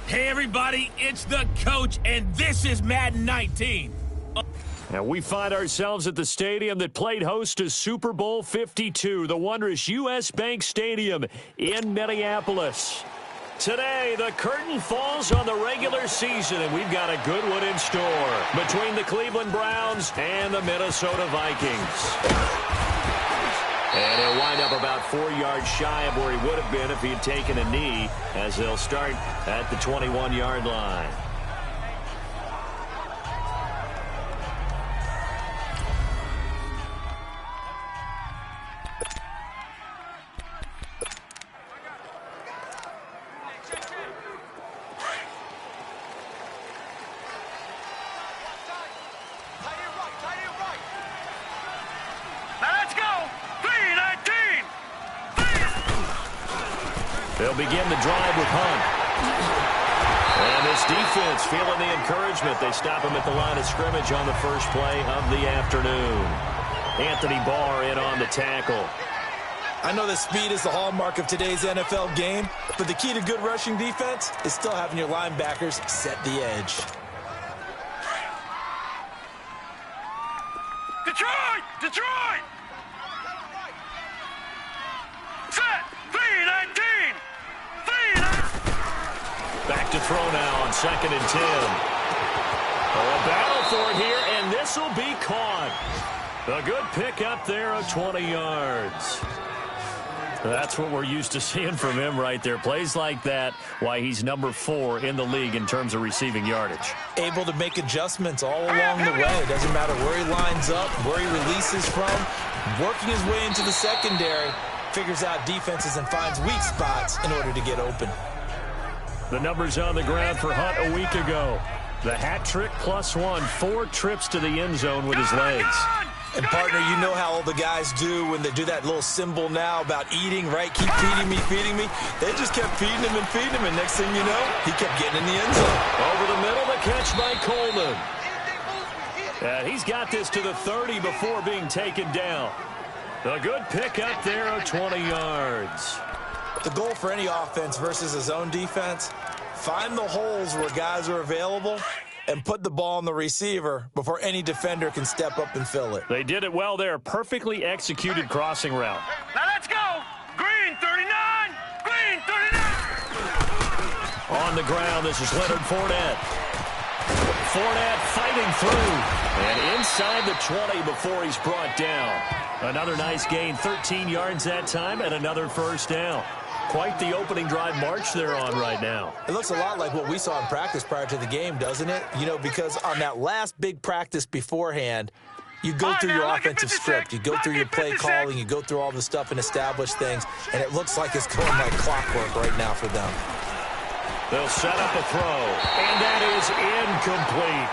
Hey everybody, it's the coach, and this is Madden 19. And we find ourselves at the stadium that played host to Super Bowl 52, the wondrous U.S. Bank Stadium in Minneapolis. Today, the curtain falls on the regular season, and we've got a good one in store between the Cleveland Browns and the Minnesota Vikings. And he'll wind up about 4 yards shy of where he would have been if he had taken a knee, as they'll start at the 21-yard line. They'll begin the drive with Hunt. And this defense feeling the encouragement. They stop him at the line of scrimmage on the first play of the afternoon. Anthony Barr in on the tackle. I know that speed is the hallmark of today's NFL game, but the key to good rushing defense is still having your linebackers set the edge. Detroit! Detroit! Set! 3-19! Back to throw now on 2nd and 10. A battle for it here, and this will be caught. A good pickup there of 20 yards. That's what we're used to seeing from him right there. Plays like that, why he's number 4 in the league in terms of receiving yardage. Able to make adjustments all along the way. Doesn't matter where he lines up, where he releases from. Working his way into the secondary. Figures out defenses and finds weak spots in order to get open. The numbers on the ground for Hunt a week ago. The hat trick +1, 4 trips to the end zone with his legs. And partner, you know how all the guys do when they do that little symbol now about eating, right? Keep feeding me, feeding me. They just kept feeding him and feeding him, and next thing you know, he kept getting in the end zone. Over the middle, the catch by Coleman. And he's got this to the 30 before being taken down. A good pick up there of 20 yards. The goal for any offense versus a zone defense, find the holes where guys are available and put the ball on the receiver before any defender can step up and fill it. They did it well there. Perfectly executed crossing route. Now let's go. Green 39. Green 39. On the ground, this is Leonard Fournette. Fournette fighting through. And inside the 20 before he's brought down. Another nice gain, 13 yards that time, and another first down. Quite the opening drive march they're on right now. It looks a lot like what we saw in practice prior to the game, doesn't it? You know, because on that last big practice beforehand, you go through your offensive script. You go through your play calling. You go through all the stuff and establish things. And it looks like it's going like clockwork right now for them. They'll set up a throw. And that is incomplete.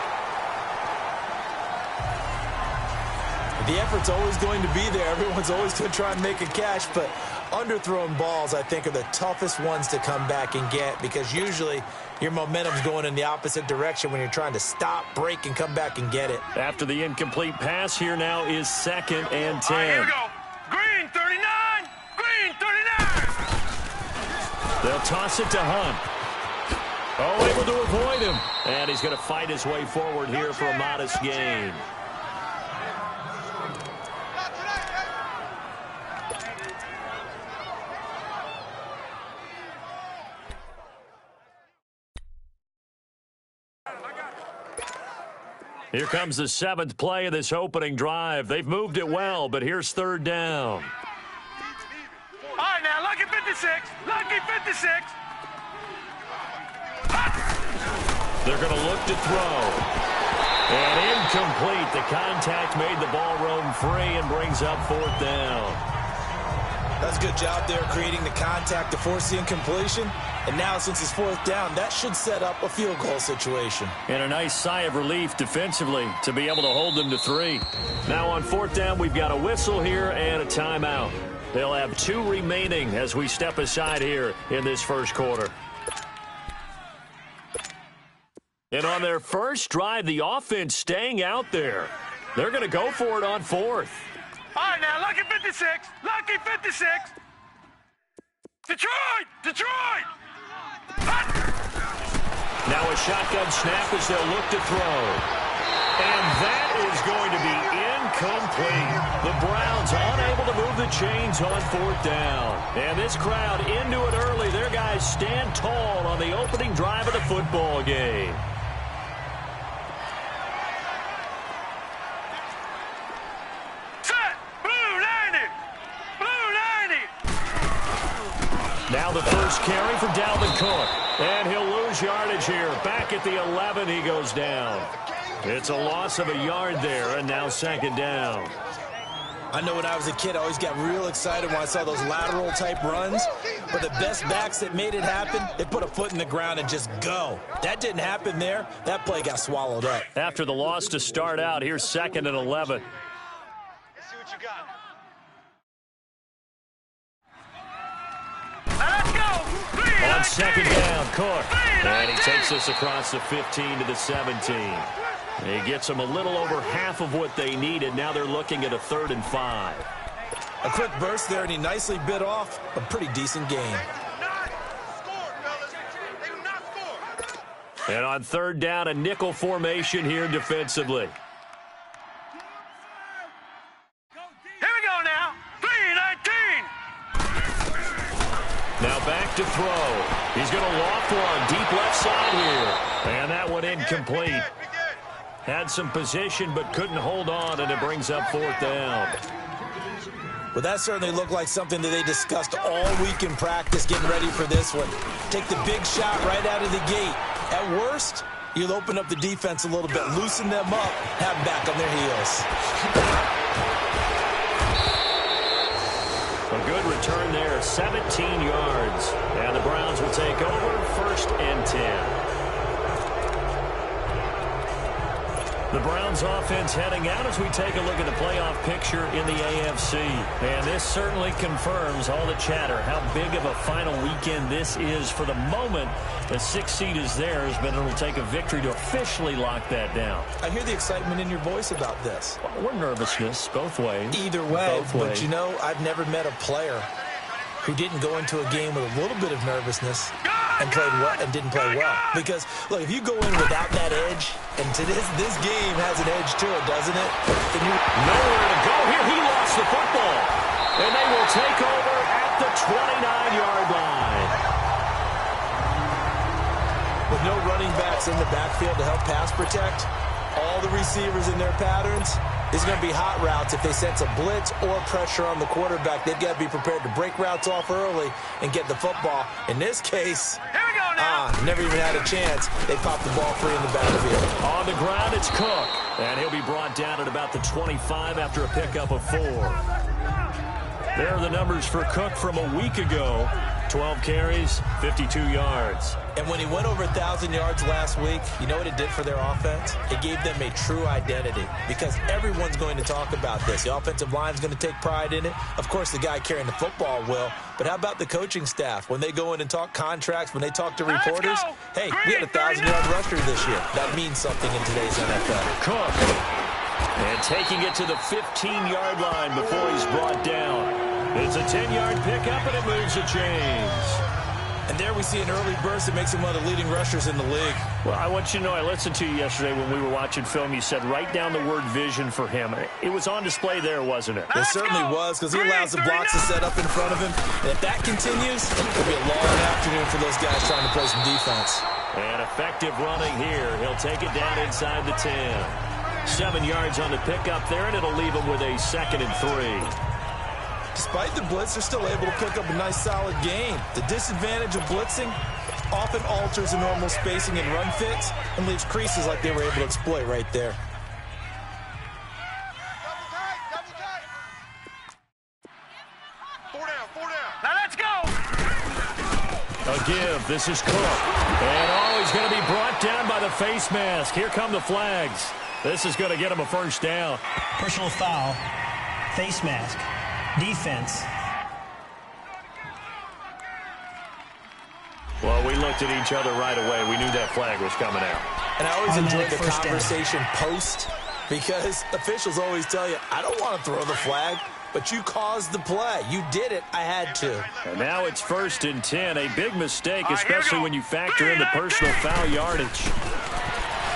The effort's always going to be there. Everyone's always going to try and make a catch, but underthrown balls, I think, are the toughest ones to come back and get because usually your momentum's going in the opposite direction when you're trying to stop, break, and come back and get it. After the incomplete pass, here now is 2nd and 10. All right, here we go. Green 39. Green 39. They'll toss it to Hunt. Oh, able to avoid him. And he's going to fight his way forward here for a modest gain. Here comes the 7th play of this opening drive. They've moved it well, but here's 3rd down. All right, now, lucky 56. Lucky 56. They're going to look to throw. And incomplete. The contact made the ball roam free and brings up 4th down. That's a good job there creating the contact to force the incompletion. And now, since it's 4th down, that should set up a field goal situation. And a nice sigh of relief defensively to be able to hold them to 3. Now on 4th down, we've got a whistle here and a timeout. They'll have 2 remaining as we step aside here in this first quarter. And on their first drive, the offense staying out there. They're going to go for it on 4th. All right, now, lucky 56. Lucky 56. Detroit! Detroit! Now a shotgun snap as they'll look to throw. And that is going to be incomplete. The Browns unable to move the chains on 4th down. And this crowd into it early. Their guys stand tall on the opening drive of the football game. Set! Blue 90! Blue 90! Now the first carry for Dalvin Cook. And he'll lose yardage here. Back at the 11, he goes down. It's a loss of a yard there, and now 2nd down. I know when I was a kid, I always got real excited when I saw those lateral-type runs. But the best backs that made it happen, they put a foot in the ground and just go. That didn't happen there. That play got swallowed up. After the loss to start out, here's 2nd and 11. Let's see what you got. Let's go! On 2nd down, Cook. And he takes us across the 15 to the 17. He gets them a little over half of what they needed. Now they're looking at a 3rd and 5. A quick burst there, and he nicely bit off a pretty decent gain. And on 3rd down, a nickel formation here defensively. Here we go now. 3-19. Now back to throw. He's going to loft one deep left side here. And that one incomplete. Had some position but couldn't hold on, and it brings up 4th down. Well, that certainly looked like something that they discussed all week in practice getting ready for this one. Take the big shot right out of the gate. At worst, you'll open up the defense a little bit, loosen them up, have them back on their heels. A good return there, 17 yards. And the Browns will take over 1st and 10. The Browns offense heading out as we take a look at the playoff picture in the AFC. And this certainly confirms all the chatter, how big of a final weekend this is. For the moment, the 6th seed is theirs, but it'll take a victory to officially lock that down. I hear the excitement in your voice about this. Or nervousness, both ways. Either way, both ways. But you know, I've never met a player who didn't go into a game with a little bit of nervousness and didn't play well. Because, look, if you go in without that edge, and to this game has an edge to it, doesn't it? Then you nowhere to go here. He lost the football. And they will take over at the 29-yard line. With no running backs in the backfield to help pass protect, all the receivers in their patterns, it's going to be hot routes. If they sense a blitz or pressure on the quarterback, they've got to be prepared to break routes off early and get the football. In this case, never even had a chance. They popped the ball free in the backfield. On the ground, it's Cook. And he'll be brought down at about the 25 after a pickup of 4. There are the numbers for Cook from a week ago. 12 carries, 52 yards. And when he went over 1,000 yards last week, you know what it did for their offense? It gave them a true identity because everyone's going to talk about this. The offensive line's going to take pride in it. Of course, the guy carrying the football will. But how about the coaching staff? When they go in and talk contracts, when they talk to reporters, hey, we had a 1,000-yard rusher this year. That means something in today's NFL. Cook. And taking it to the 15-yard line before he's brought down. It's a 10-yard pickup, and it moves the chains. And there we see an early burst that makes him one of the leading rushers in the league. Well, I want you to know, I listened to you yesterday when we were watching film. You said write down the word vision for him. It was on display there, wasn't it? It certainly was, because he allows the blocks to set up in front of him. And if that continues, it'll be a long afternoon for those guys trying to play some defense. And effective running here. He'll take it down inside the 10. 7 yards on the pickup there, and it'll leave him with a 2nd and 3. Despite the blitz, they're still able to pick up a nice, solid gain. The disadvantage of blitzing often alters the normal spacing and run fits and leaves creases like they were able to exploit right there. Double tight. 4 down. Now let's go. A give. This is Cook. And he's going to be brought down by the face mask. Here come the flags. This is going to get him a 1st down. Personal foul, face mask, defense. Well, we looked at each other right away. We knew that flag was coming out. And I always enjoy the first down. conversation post because officials always tell you, I don't want to throw the flag. but you caused the play. You did it. I had to. And now it's 1st and 10. A big mistake, especially when you factor in the personal foul yardage.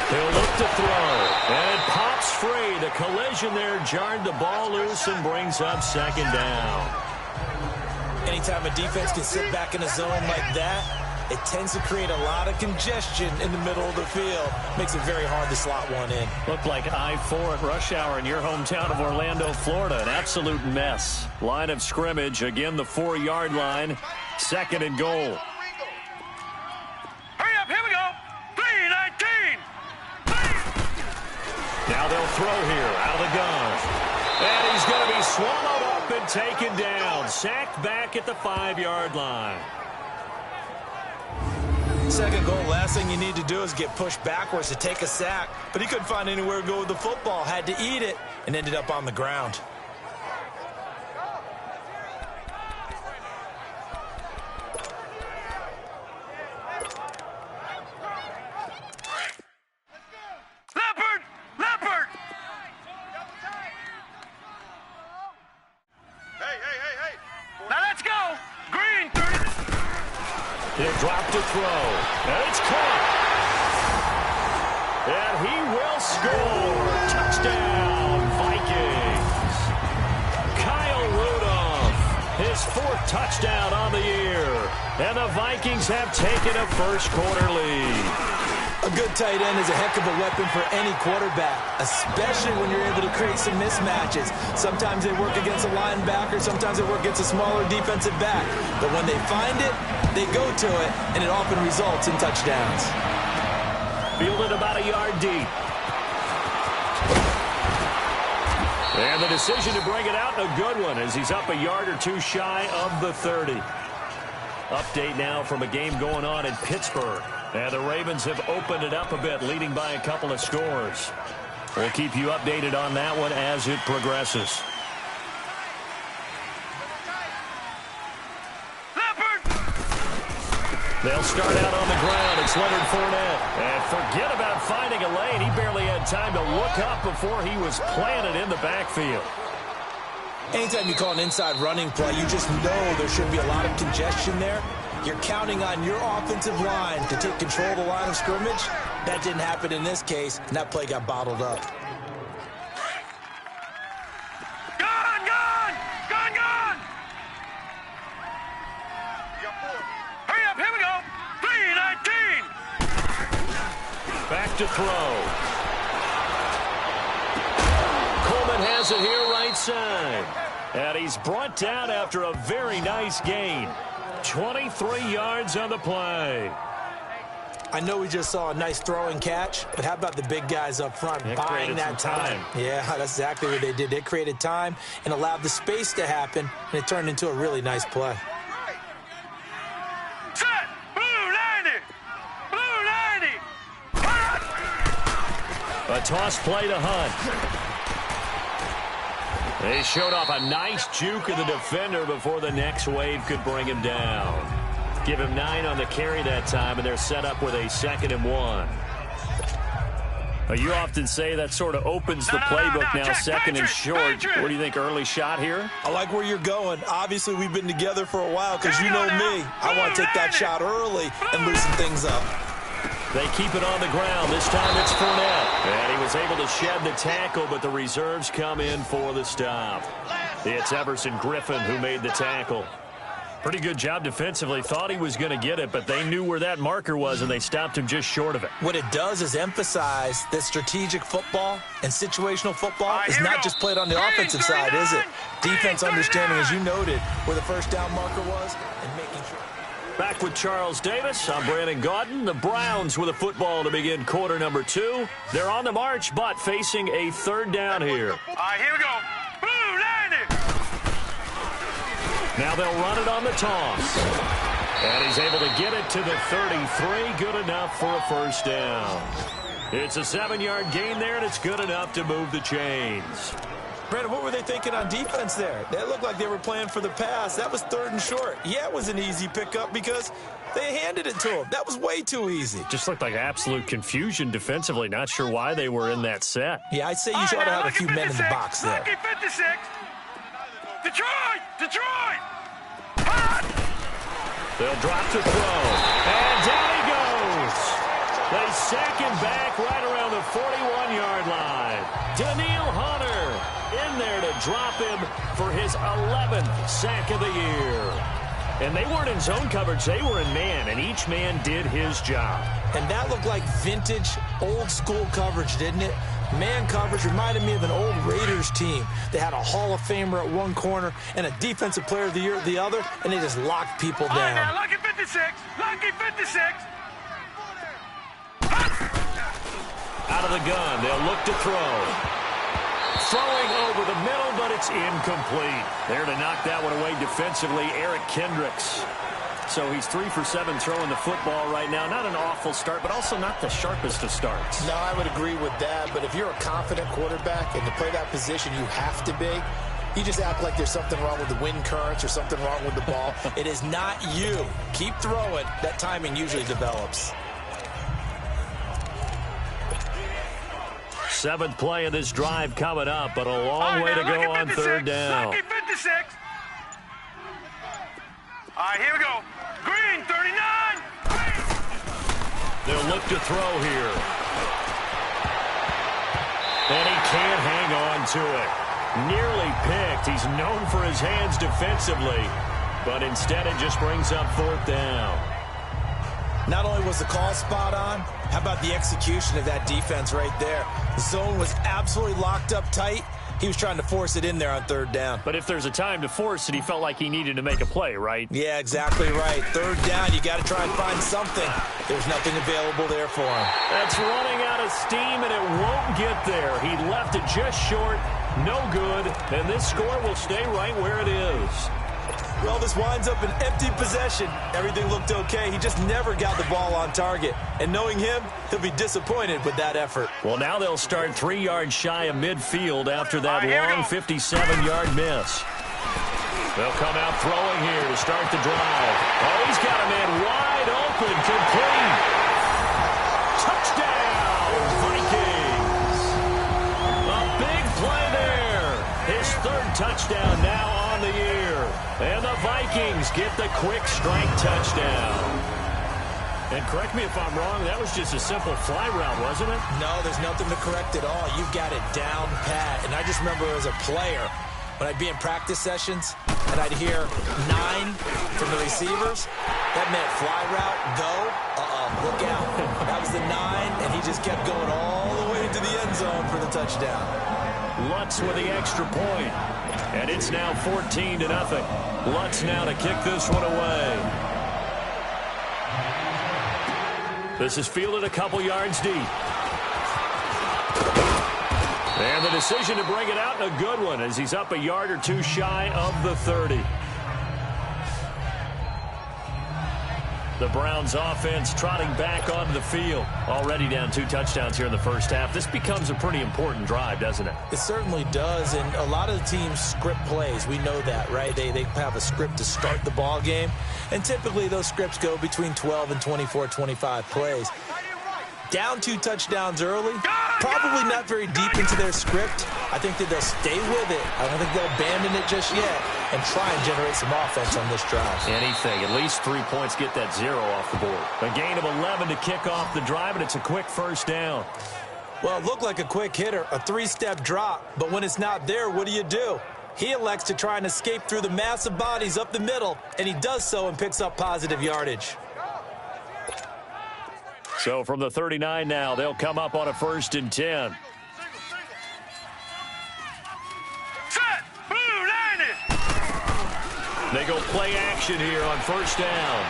He'll look to throw, and it pops free. The collision there jarred the ball loose and brings up 2nd down. Anytime a defense can sit back in a zone like that, it tends to create a lot of congestion in the middle of the field. Makes it very hard to slot one in. Looked like I-4 at rush hour in your hometown of Orlando, Florida. An absolute mess. Line of scrimmage, again the 4-yard line. 2nd and goal. Hurry up, here we go. 3-19. Now they'll throw here out of the gun. And he's going to be swallowed up and taken down. Sacked back at the 5-yard line. 2nd goal, last thing you need to do is get pushed backwards to take a sack. But he couldn't find anywhere to go with the football. Had to eat it and ended up on the ground. Leopard! Leopard! Hey. Now let's go. Green, 30. He'll drop to throw. And it's caught. And he will score. Touchdown, Vikings. Kyle Rudolph, his 4th touchdown on the year. And the Vikings have taken a first-quarter lead. A good tight end is a heck of a weapon for any quarterback, especially when you're able to create some mismatches. Sometimes they work against a linebacker, sometimes they work against a smaller defensive back. But when they find it, they go to it, and it often results in touchdowns. Fielded about a yard deep. And the decision to bring it out, a good one, as he's up a yard or two shy of the 30. Update now from a game going on in Pittsburgh. And the Ravens have opened it up a bit, leading by a couple of scores. We'll keep you updated on that one as it progresses. They'll start out on the ground. It's Leonard Fournette. And forget about finding a lane. He barely had time to look up before he was planted in the backfield. Anytime you call an inside running play, you just know there should be a lot of congestion there. You're counting on your offensive line to take control of the line of scrimmage. That didn't happen in this case, and that play got bottled up. Gone! Hurry up, here we go. 3-19. Back to throw. Coleman has it here right side. And he's brought down after a very nice gain. 23 yards on the play. I know we just saw a nice throwing catch, but how about the big guys up front buying that time? Yeah, that's exactly what they did. They created time and allowed the space to happen, and it turned into a really nice play. Set! Blue 90! Blue 90! A toss play to Hunt. They showed off a nice juke of the defender before the next wave could bring him down. Give him 9 on the carry that time, and they're set up with a 2nd and 1. You often say that sort of opens the playbook now, 2nd and short. What do you think, early shot here? I like where you're going. Obviously, we've been together for a while because you know me. I want to take that shot early and loosen things up. They keep it on the ground. This time it's Fournette. And he was able to shed the tackle, but the reserves come in for the stop. It's Everson Griffin who made the tackle. Pretty good job defensively. Thought he was going to get it, but they knew where that marker was, and they stopped him just short of it. What it does is emphasize that strategic football and situational football is not just played on the offensive side, is it? Defense understanding, as you noted, where the first down marker was and making sure. Back with Charles Davis. I'm Brandon Gaudin. The Browns with a football to begin quarter number 2. They're on the march, but facing a 3rd down here. All right, here we go. Blue 90! Now they'll run it on the toss. And he's able to get it to the 33. Good enough for a first down. It's a 7-yard gain there, and it's good enough to move the chains. Brandon, what were they thinking on defense there? They looked like they were playing for the pass. That was 3rd and short. Yeah, it was an easy pickup because they handed it to him. That was way too easy. Just looked like absolute confusion defensively. Not sure why they were in that set. Yeah, I'd say you ought to have a few men in the box there. Lucky 56. Detroit! Hot! They'll drop to throw. And down he goes. They sack him back right around the 41-yard line. Daniil Hunter in there to drop him for his 11th sack of the year. And they weren't in zone coverage. They were in man, and each man did his job. And that looked like vintage, old-school coverage, didn't it? Man coverage reminded me of an old Raiders team. They had a Hall of Famer at one corner and a Defensive Player of the Year at the other, and they just locked people down. All right, now, lucky 56. Lucky 56. Out of the gun, they'll look to throw. Throwing over the middle, but it's incomplete. There to knock that one away defensively, Eric Kendricks. So he's 3 for 7 throwing the football right now. Not an awful start, but also not the sharpest of starts. No, I would agree with that. But if you're a confident quarterback and to play that position, you have to be. You just act like there's something wrong with the wind currents or something wrong with the ball. It is not you. Keep throwing. That timing usually develops. 7th play of this drive coming up, but a long way to go on 3rd down. Lucky 56. All right, here we go. Green, 39. They'll look to throw here. And he can't hang on to it. Nearly picked. He's known for his hands defensively, but instead it just brings up 4th down. Not only was the call spot on, how about the execution of that defense right there? The zone was absolutely locked up tight. He was trying to force it in there on 3rd down. But if there's a time to force it, he felt like he needed to make a play, right? Yeah, exactly right. 3rd down, you got to try and find something. There's nothing available there for him. That's running out of steam, and it won't get there. He left it just short, no good, and this score will stay right where it is. Well, this winds up an empty possession. Everything looked okay. He just never got the ball on target. And knowing him, he'll be disappointed with that effort. Well, now they'll start 3 yards shy of midfield after that long 57-yard miss. They'll come out throwing here to start the drive. Oh, he's got a man wide open, complete. Touchdown, Vikings. A big play there. His 3rd touchdown now on the year. And the Vikings get the quick strike touchdown. And correct me if I'm wrong, that was just a simple fly route, wasn't it? No, there's nothing to correct at all. You got it down pat. And I just remember as a player, when I'd be in practice sessions, and I'd hear 9 from the receivers, that meant fly route, go, look out. That was the 9, and he just kept going all the way into the end zone for the touchdown. Lutz with the extra point. And it's now 14-0. Lutz now to kick this one away. This is fielded a couple yards deep. And the decision to bring it out, a good one, as he's up a yard or 2 shy of the 30. The Browns offense trotting back onto the field. Already down 2 touchdowns here in the first half. This becomes a pretty important drive, doesn't it? It certainly does, and a lot of the teams script plays. We know that, right? They have a script to start the ball game, and typically those scripts go between 12 and 24, 25 plays. Down 2 touchdowns early, probably not very deep into their script. I think that they'll stay with it. I don't think they'll abandon it just yet and try and generate some offense on this drive. Anything. At least 3 points, get that 0 off the board. A gain of 11 to kick off the drive, and it's a quick 1st down. Well, it looked like a quick hitter, a 3-step drop, but when it's not there, what do? He elects to try and escape through the massive bodies up the middle, and he does so and picks up positive yardage. So from the 39 now, they'll come up on a 1st and 10. Set. Blue, landed. They go play action here on 1st down.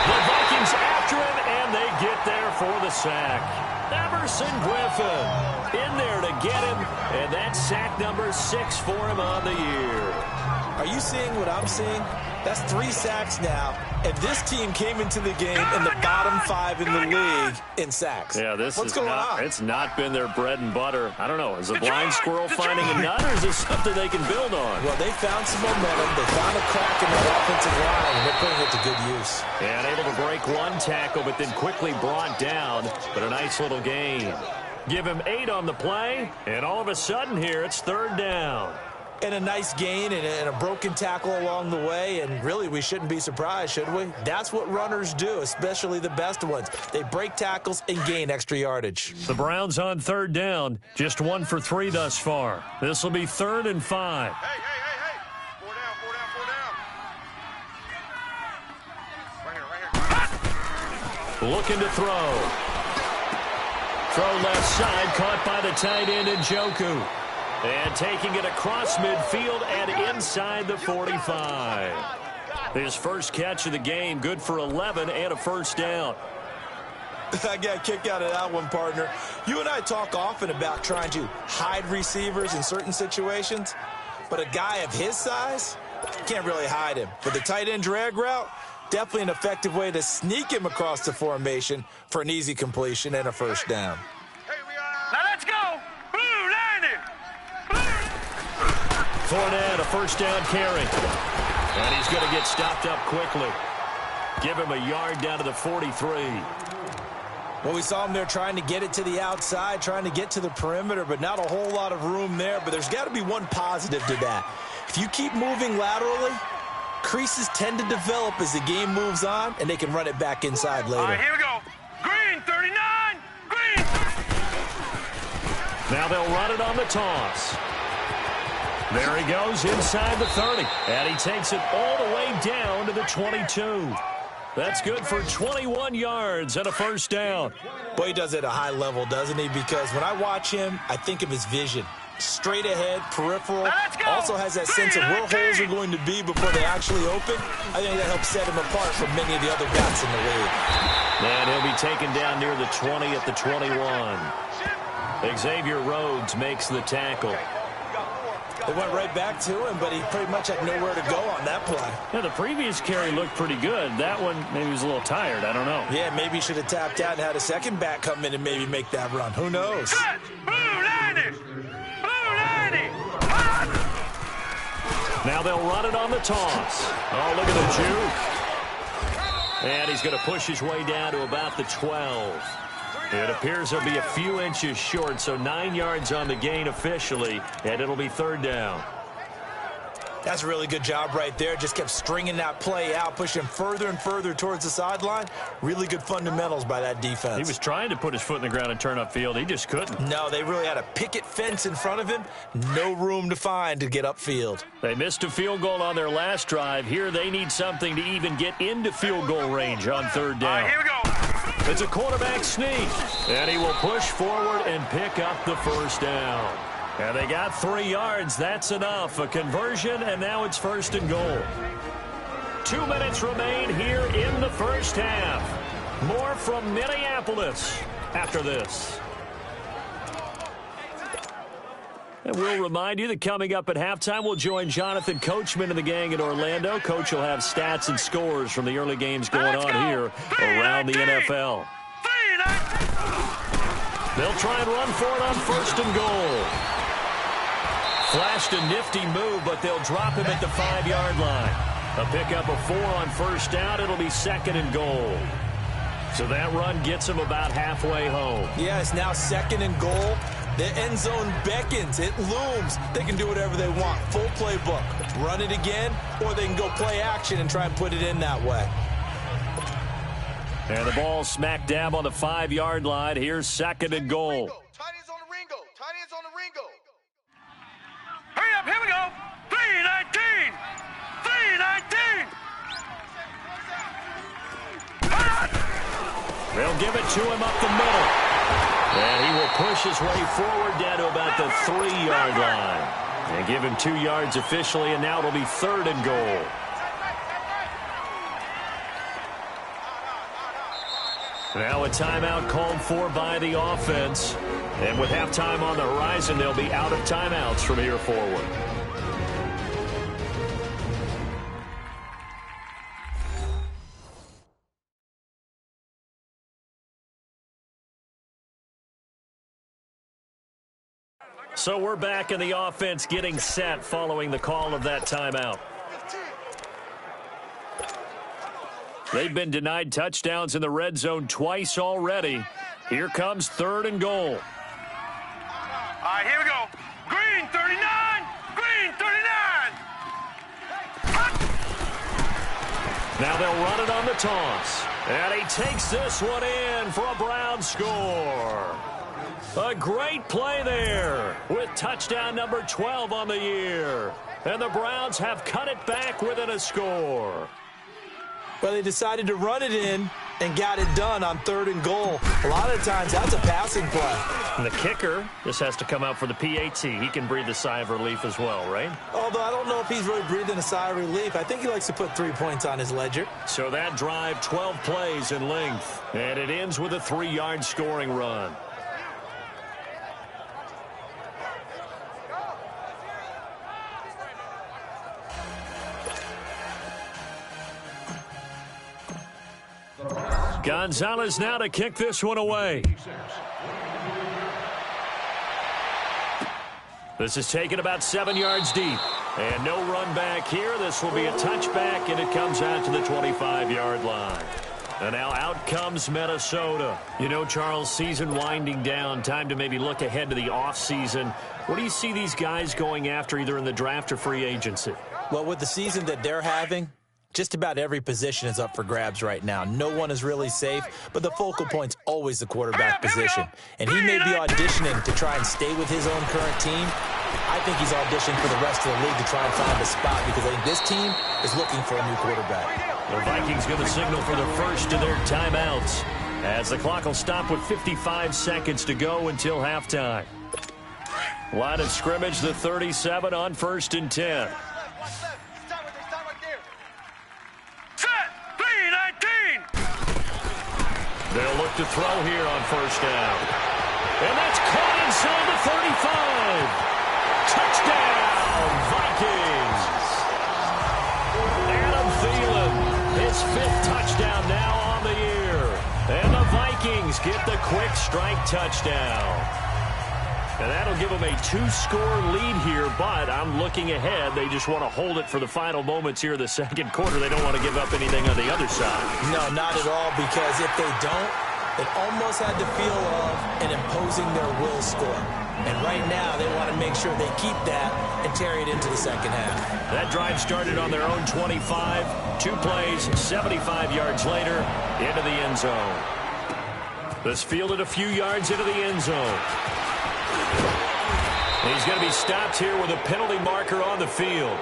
The Vikings after him, and they get there for the sack. Everson Griffin in there to get him, and that's sack number 6 for him on the year. Are you seeing what I'm seeing? That's 3 sacks now, and this team came into the game in the bottom 5 in the league in sacks. Yeah, What's going on? It's not been their bread and butter. I don't know. Is a blind squirrel finding a nut, or is this something they can build on? Well, they found some momentum. They found a crack in that offensive line, and they're putting it to good use. And able to break 1 tackle, but then quickly brought down. But a nice little gain. Give him 8 on the play, and all of a sudden here, it's 3rd down. and a nice gain and a broken tackle along the way, and really we shouldn't be surprised, should we? That's what runners do, especially the best ones. They break tackles and gain extra yardage. The Browns on third down, just 1 for 3 thus far. This will be 3rd and 5. Hey. 4 down. Right here. Looking to throw. Throw left side, caught by the tight end Njoku. And taking it across midfield and inside the 45. His first catch of the game, good for 11 and a first down. I got a kick out of that one, partner. You and I talk often about trying to hide receivers in certain situations, but a guy of his size, can't really hide him. But the tight end drag route, definitely an effective way to sneak him across the formation for an easy completion and a first down. Now let's go. Blue, landing. Fournette, a first down carry. And he's going to get stopped up quickly. Give him a yard down to the 43. Well, we saw him there trying to get it to the outside, trying to get to the perimeter, but not a whole lot of room there. But there's got to be one positive to that. If you keep moving laterally, creases tend to develop as the game moves on, and they can run it back inside later. All right, here we go. Green, 39. Green. Now they'll run it on the toss. There he goes inside the 30. And he takes it all the way down to the 22. That's good for 21 yards and a first down. Boy, he does it at a high level, doesn't he? Because when I watch him, I think of his vision. Straight ahead, peripheral. Also has that sense of where holes are going to be before they actually open. I think that helps set him apart from many of the other backs in the league. And he'll be taken down near the 20 at the 21. Xavier Rhodes makes the tackle. It went right back to him, but he pretty much had nowhere to go on that play. Yeah, the previous carry looked pretty good. That one, maybe he was a little tired. I don't know. Yeah, maybe he should have tapped out and had a second back come in and maybe make that run. Who knows? Blue, landing. Now they'll run it on the toss. Oh, look at the juke. And he's going to push his way down to about the 12. It appears he'll be a few inches short, so 9 yards on the gain officially, and it'll be third down. That's a really good job right there. Just kept stringing that play out, pushing further and further towards the sideline. Really good fundamentals by that defense. He was trying to put his foot in the ground and turn upfield. He just couldn't. No, they really had a picket fence in front of him. No room to find to get upfield. They missed a field goal on their last drive. Here they need something to even get into field goal range on third down. All right, here we go. It's a quarterback sneak, and he will push forward and pick up the first down. And they got 3 yards. That's enough. A conversion, and now it's first and goal. 2 minutes remain here in the first half. More from Minneapolis after this. And we'll remind you that coming up at halftime, we'll join Jonathan Coachman and the gang in Orlando. Coach will have stats and scores from the early games going on here around the NFL. They'll try and run for it on first and goal. Flashed a nifty move, but they'll drop him at the 5-yard line. A pickup of 4 on first down. It'll be second and goal. So that run gets him about halfway home. Yeah, it's now second and goal. The end zone beckons. It looms. They can do whatever they want. Full playbook. Run it again, or they can go play action and try and put it in that way. And the ball smack dab on the 5-yard line. Here's second and goal. Tight ends on the Ringo. Tight ends on the Ringo. Hurry up, here we go. 3-19. 3-19. They'll give it to him up the middle. And he will push his way forward down to about the 3-yard line. And give him 2 yards officially, and now it'll be third and goal. Now a timeout called for by the offense. And with halftime on the horizon, they'll be out of timeouts from here forward. So we're back in the offense getting set following the call of that timeout. They've been denied touchdowns in the red zone twice already. Here comes third and goal. All right, here we go. Green, 39. Green, 39. Now they'll run it on the toss. And he takes this one in for a Brown score. A great play there with touchdown number 12 on the year. And the Browns have cut it back within a score. Well, they decided to run it in and got it done on 3rd and goal. A lot of times, that's a passing play. And the kicker just has to come out for the PAT. He can breathe a sigh of relief as well, right? Although I don't know if he's really breathing a sigh of relief. I think he likes to put 3 points on his ledger. So that drive, 12 plays in length. And it ends with a 3-yard scoring run. Gonzalez now to kick this one away. This is taken about 7 yards deep. And no run back here. This will be a touchback, and it comes out to the 25-yard line. And now out comes Minnesota. You know, Charles, season winding down. Time to maybe look ahead to the offseason. What do you see these guys going after either in the draft or free agency? Well, with the season that they're having, just about every position is up for grabs right now. No one is really safe, but the focal point's always the quarterback position. And he may be auditioning to try and stay with his own current team. I think he's auditioning for the rest of the league to try and find a spot because I think this team is looking for a new quarterback. The Vikings going to signal for the first of their timeouts as the clock will stop with 55 seconds to go until halftime. Line of scrimmage, the 37 on 1st and 10. They'll look to throw here on 1st down. And that's caught inside the 35. Touchdown, Vikings. Adam Thielen, his 5th touchdown now on the year. And the Vikings get the quick strike touchdown. And that'll give them a 2-score lead here, but I'm looking ahead. They just want to hold it for the final moments here of the second quarter. They don't want to give up anything on the other side. No, not at all, because if they don't, it almost had the feel of an imposing their will score. And right now, they want to make sure they keep that and carry it into the second half. That drive started on their own 25. 2 plays, 75 yards later, into the end zone. This fielded a few yards into the end zone. He's going to be stopped here with a penalty marker on the field.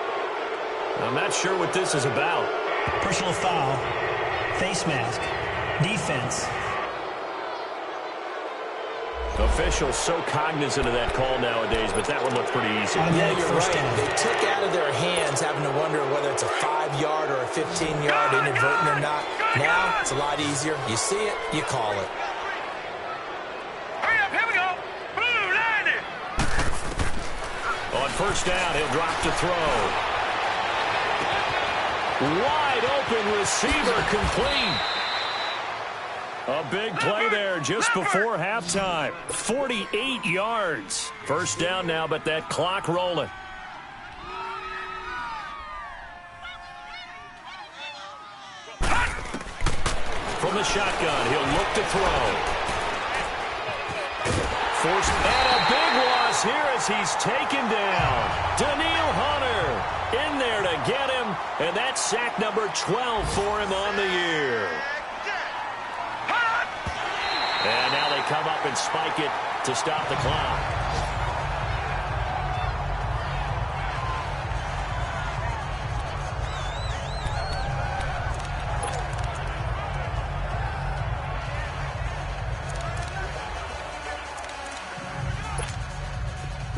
I'm not sure what this is about. Personal foul, face mask, defense. Officials so cognizant of that call nowadays, but that one looked pretty easy. Yeah, you're right. They took out of their hands having to wonder whether it's a 5-yard or a 15-yard inadvertent or not. Now, it's a lot easier. You see it, you call it. On 1st down, he'll drop to throw. Wide open receiver, complete. A big play there just before halftime. 48 yards. 1st down now, but that clock rolling. From the shotgun, he'll look to throw. Forced, and a big loss here as he's taken down. Daniil Hunter in there to get him, and that's sack number 12 for him on the year. And now they come up and spike it to stop the clock.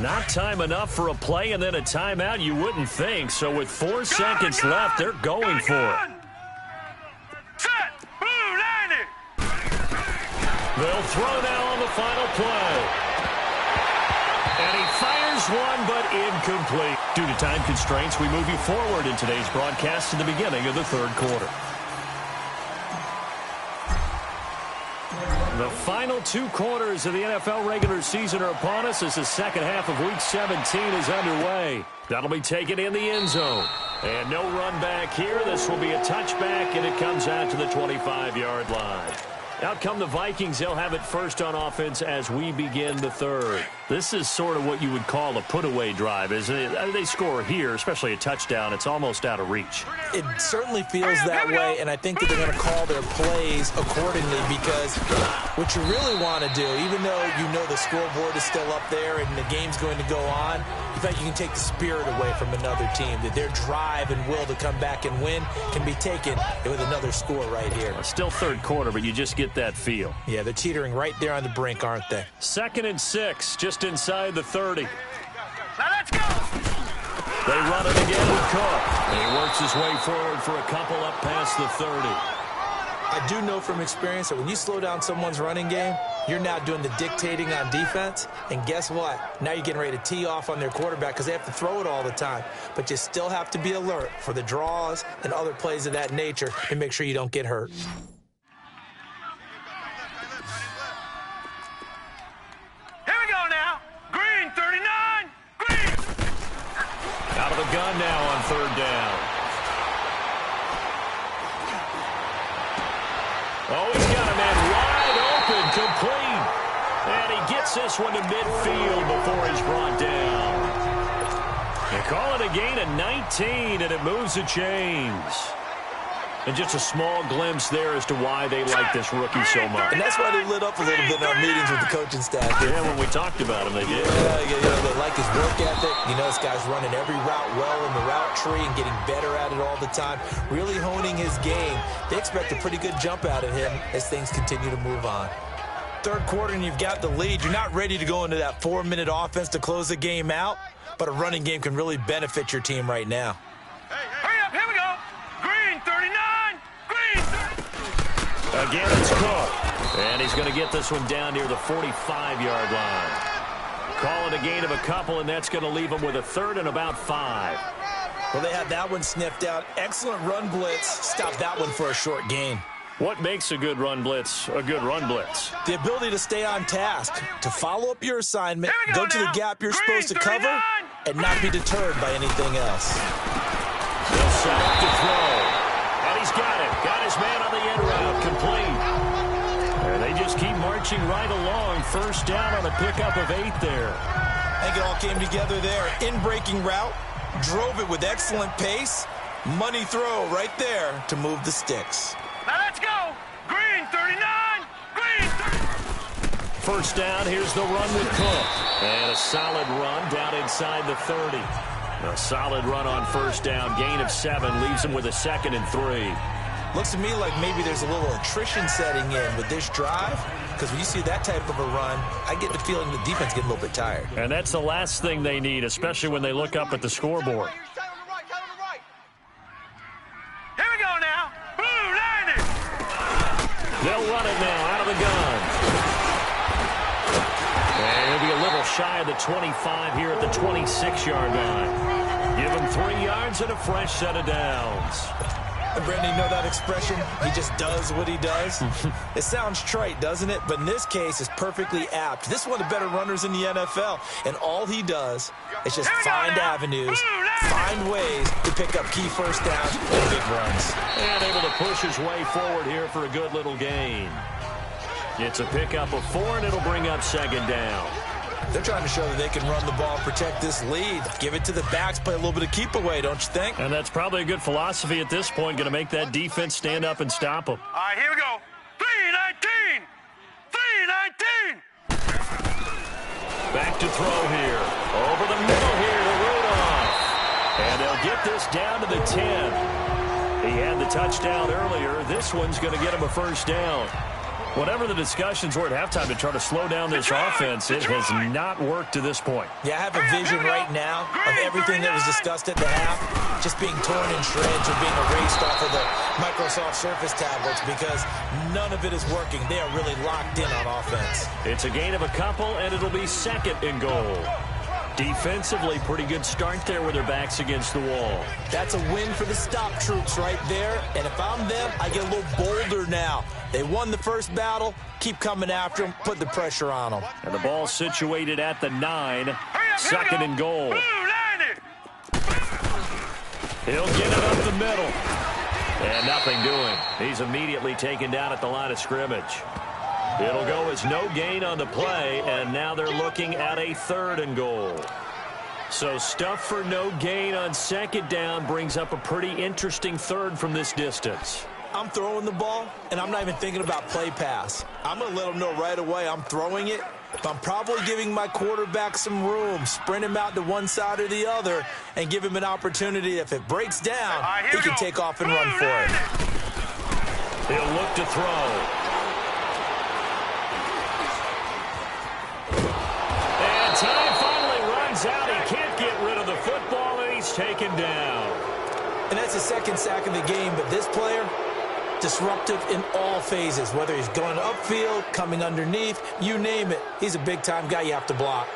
Not time enough for a play and then a timeout, you wouldn't think. So with 4 seconds left, they're going for it. Set! Blue 90! They'll throw now on the final play. And he fires one, but incomplete. Due to time constraints, we move you forward in today's broadcast to the beginning of the 3rd quarter. The final 2 quarters of the NFL regular season are upon us as the second half of Week 17 is underway. That'll be taken in the end zone. And no run back here. This will be a touchback, and it comes out to the 25-yard line. Out come the Vikings. They'll have it first on offense as we begin the third. This is sort of what you would call a put-away drive, isn't it? They score here, especially a touchdown. It's almost out of reach. It certainly feels that way, and I think that they're going to call their plays accordingly because what you really want to do, even though you know the scoreboard is still up there and the game's going to go on, in fact, you can take the spirit away from another team, that their drive and will to come back and win can be taken with another score right here. Still third quarter, but you just get that feel. Yeah, they're teetering right there on the brink, aren't they? 2nd and 6, just inside the 30. Now let's go. They run it again with Cook. And he works his way forward for a couple up past the 30. I do know from experience that when you slow down someone's running game, you're now doing the dictating on defense. And guess what? Now you're getting ready to tee off on their quarterback because they have to throw it all the time. But you still have to be alert for the draws and other plays of that nature and make sure you don't get hurt. Out of the gun now on 3rd down. Oh, he's got a man wide open, complete. And he gets this one to midfield before he's brought down. They call it a gain of 19, and it moves the chains. And just a small glimpse there as to why they like this rookie so much. And that's why they lit up a little bit in our meetings with the coaching staff. Yeah, when we talked about him, they did. Yeah, they like his work ethic. You know, this guy's running every route well in the route tree and getting better at it all the time, really honing his game. They expect a pretty good jump out of him as things continue to move on. Third quarter and you've got the lead. You're not ready to go into that 4-minute offense to close the game out, but a running game can really benefit your team right now. Hurry up, here we go. Green 39. Again, it's Cook. And he's going to get this one down near the 45-yard line. Call it a gain of a couple, and that's going to leave him with a 3rd and about 5. Well, they had that one sniffed out. Excellent run blitz. Stop that one for a short gain. What makes a good run blitz a good run blitz? The ability to stay on task, to follow up your assignment, go to the gap you're supposed to cover, and not be deterred by anything else. He'll set up to throw. And he's got it. Got his man on the end route, complete. And they just keep marching right along. First down on a pickup of 8 there. I think it all came together there. In-breaking route, drove it with excellent pace. Money throw right there to move the sticks. Now let's go. Green 39. Green 30. First down, here's the run with Cook. And a solid run down inside the 30. A solid run on first down, gain of 7, leaves him with a 2nd and 3. Looks to me like maybe there's a little attrition setting in with this drive, because when you see that type of a run, I get the feeling the defense getting a little bit tired. And that's the last thing they need, especially when they look up at the scoreboard. Here we go now. Blue 90. They'll run it now out of the gun. And he'll be a little shy of the 25 here at the 26-yard line. Give him 3 yards and a fresh set of downs. And Brandon, you know that expression? He just does what he does. It sounds trite, doesn't it? But in this case, it's perfectly apt. This is one of the better runners in the NFL. And all he does is just find avenues, find ways to pick up key first downs and big runs. And able to push his way forward here for a good little gain. It's a pickup of 4, and it'll bring up 2nd down. They're trying to show that they can run the ball and protect this lead. Give it to the backs, play a little bit of keep away, don't you think? And that's probably a good philosophy at this point, going to make that defense stand up and stop them. All right, here we go. 319. 319. Back to throw here. Over the middle here to Rudolph. And they'll get this down to the 10. He had the touchdown earlier. This one's going to get him a first down. Whatever the discussions were at halftime to try to slow down this offense, it has not worked to this point. Yeah, I have a vision right now of everything that was discussed at the half just being torn in shreds or being erased off of the Microsoft Surface tablets because none of it is working. They are really locked in on offense. It's a gain of a couple, and it'll be 2nd and goal. Defensively, pretty good start there with their backs against the wall. That's a win for the stop troops right there. And if I'm them, I get a little bolder now. They won the first battle. Keep coming after them. Put the pressure on them. And the ball situated at the 9. 2nd and goal. He'll get it up the middle. And nothing doing. He's immediately taken down at the line of scrimmage. It'll go as no gain on the play, and now they're looking at a 3rd and goal. So stuff for no gain on 2nd down brings up a pretty interesting 3rd from this distance. I'm throwing the ball, and I'm not even thinking about play pass. I'm going to let them know right away I'm throwing it. But I'm probably giving my quarterback some room, sprint him out to one side or the other, and give him an opportunity. If it breaks down, he can take off and run for it. He'll look to throw. And time finally runs out. He can't get rid of the football, and he's taken down. And that's the 2nd sack of the game, but this player, disruptive in all phases, whether he's going upfield, coming underneath, you name it. He's a big-time guy you have to block.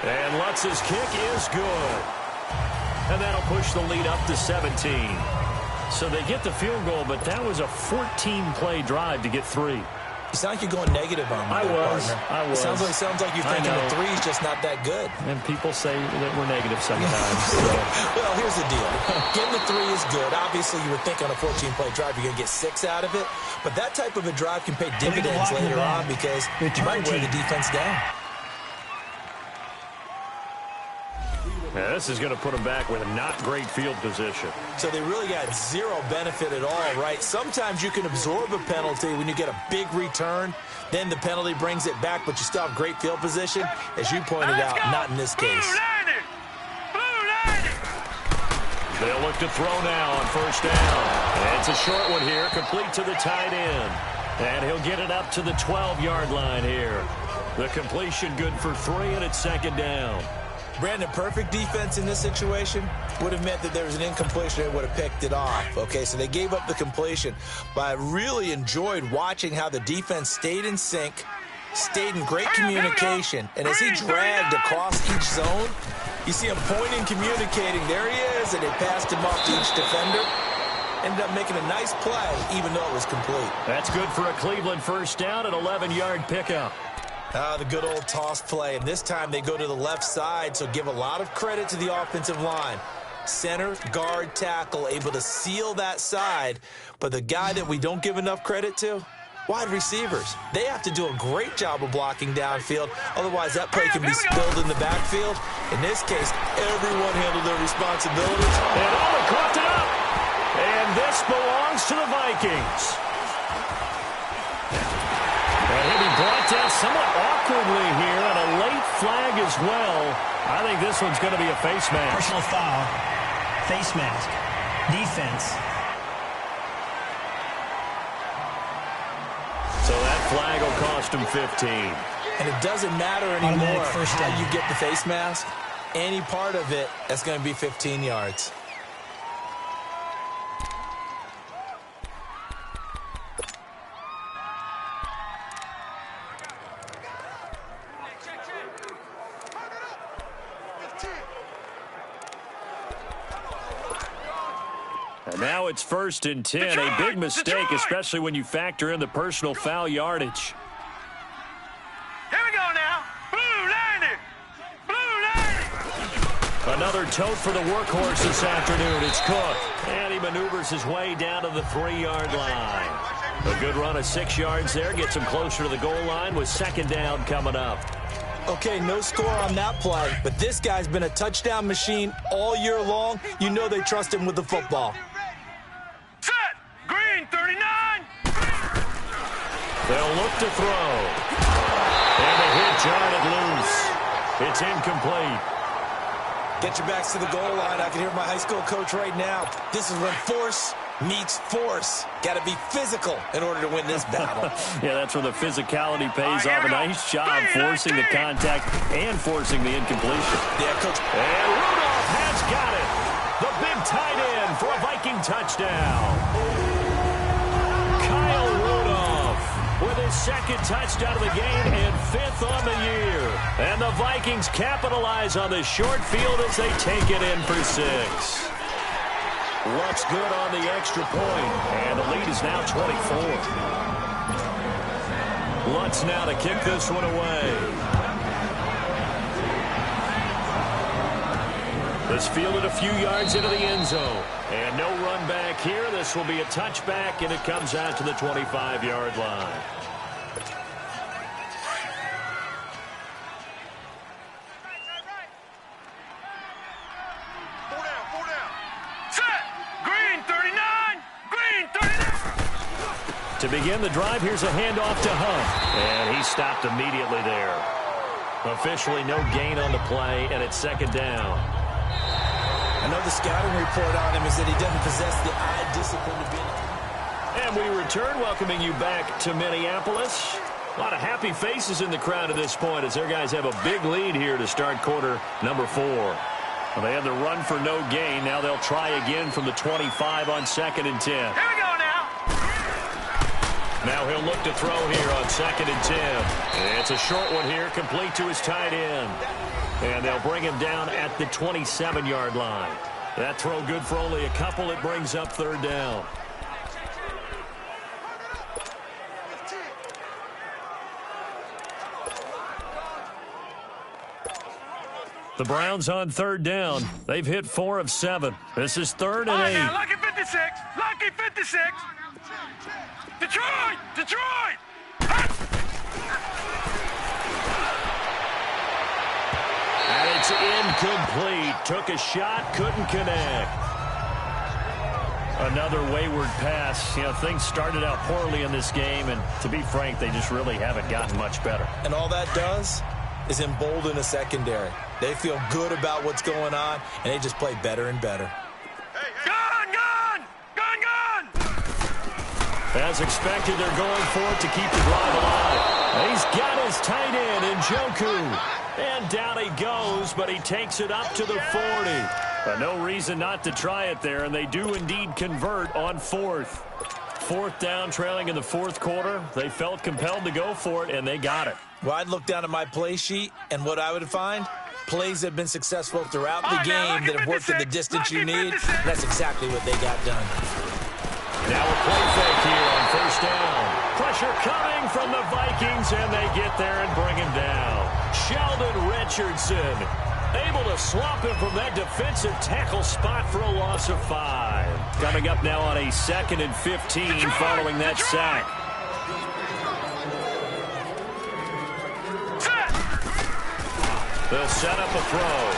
And Lutz's kick is good. And that'll push the lead up to 17. So they get the field goal, but that was a 14-play drive to get 3. You sound like you're going negative on me, partner. I was. It sounds like you're thinking the 3's just not that good. And people say that we're negative sometimes. So. Well, here's the deal. Getting the 3 is good. Obviously, you would think on a 14-play drive you're going to get 6 out of it. But that type of a drive can pay dividends later on because you might wear the defense down. Yeah, this is going to put them back with a not great field position. So they really got 0 benefit at all, right? Sometimes you can absorb a penalty when you get a big return. Then the penalty brings it back, but you still have great field position. As you pointed out, not in this case. They'll look to throw now on 1st down. And it's a short one here, complete to the tight end. And he'll get it up to the 12-yard line here. The completion good for 3, and it's 2nd down. Brandon, perfect defense in this situation would have meant that there was an incompletion that would have picked it off. Okay, so they gave up the completion. But I really enjoyed watching how the defense stayed in sync, stayed in great communication. And as he dragged across each zone, you see him pointing, communicating. There he is, and they passed him off to each defender. Ended up making a nice play, even though it was complete. That's good for a Cleveland 1st down and 11-yard pickup. The good old toss play, and this time they go to the left side, so give a lot of credit to the offensive line. Center, guard, tackle, able to seal that side, but the guy that we don't give enough credit to, wide receivers. They have to do a great job of blocking downfield, otherwise that play can be spilled in the backfield. In this case, everyone handled their responsibilities. And Owen caught it up, and this belongs to the Vikings. And he'll be brought down somewhat awkwardly here, and a late flag as well. I think this one's going to be a face mask. Personal foul, face mask, defense. So that flag will cost him 15. And it doesn't matter anymore how you get the face mask. Any part of it, that's going to be 15 yards. And now it's 1st and 10. A big mistake, especially when you factor in the personal foul yardage. Here we go now. Blue 90. Blue 90. Another tote for the workhorse this afternoon. It's Cook. And he maneuvers his way down to the 3-yard line. A good run of 6 yards there. Gets him closer to the goal line with 2nd down coming up. Okay, no score on that play, but this guy's been a touchdown machine all year long. You know they trust him with the football. Set. Green 39. They'll look to throw. And the hit jarred loose. It's incomplete. Get your backs to the goal line. I can hear my high school coach right now. This is when force meets force. Got to be physical in order to win this battle. Yeah, that's where the physicality pays off. A nice job forcing the contact and forcing the incompletion. Yeah, Coach. And Rudolph has got it. The big tight end for a Viking touchdown. Kyle Rudolph with his 2nd touchdown of the game and 5th on the year. And the Vikings capitalize on the short field as they take it in for 6. Looks good on the extra point, and the lead is now 24. Lutz now to kick this one away. It's fielded a few yards into the end zone. And no run back here. This will be a touchback, and it comes out to the 25-yard line. Four down. Set. Green 39. Green 39. To begin the drive, here's a handoff to Hunt. And he stopped immediately there. Officially no gain on the play, and it's second down. I know the scouting report on him is that he doesn't possess the eye discipline to be in. And we return, welcoming you back to Minneapolis. A lot of happy faces in the crowd at this point as their guys have a big lead here to start quarter number 4. Well, they had the run for no gain. Now they'll try again from the 25 on 2nd and 10. Here we go now. Now he'll look to throw here on 2nd and 10. It's a short one here, complete to his tight end. And they'll bring him down at the 27-yard line. That throw good for only a couple. It brings up 3rd down. The Browns on 3rd down. They've hit 4 of 7. This is 3rd and 8. All right, now, lucky 56. Lucky 56. Detroit. Detroit. And it's incomplete. Took a shot, couldn't connect. Another wayward pass. You know, things started out poorly in this game, and to be frank, they just really haven't gotten much better. And all that does is embolden a secondary. They feel good about what's going on, and they just play better and better. As expected, they're going for it to keep the drive alive. He's got his tight end, Njoku. And down he goes, but he takes it up to the 40. But no reason not to try it there, and they do indeed convert on 4th. 4th down, trailing in the 4th quarter. They felt compelled to go for it, and they got it. Well, I'd look down at my play sheet, and what I would find, plays that have been successful throughout the game that have worked in the distance you need. That's exactly what they got done. Now a play fake here on 1st down. Pressure coming from the Vikings, and they get there and bring him down. Sheldon Richardson able to swap him from that defensive tackle spot for a loss of 5. Coming up now on a 2nd and 15 following that sack. They'll set up a throw.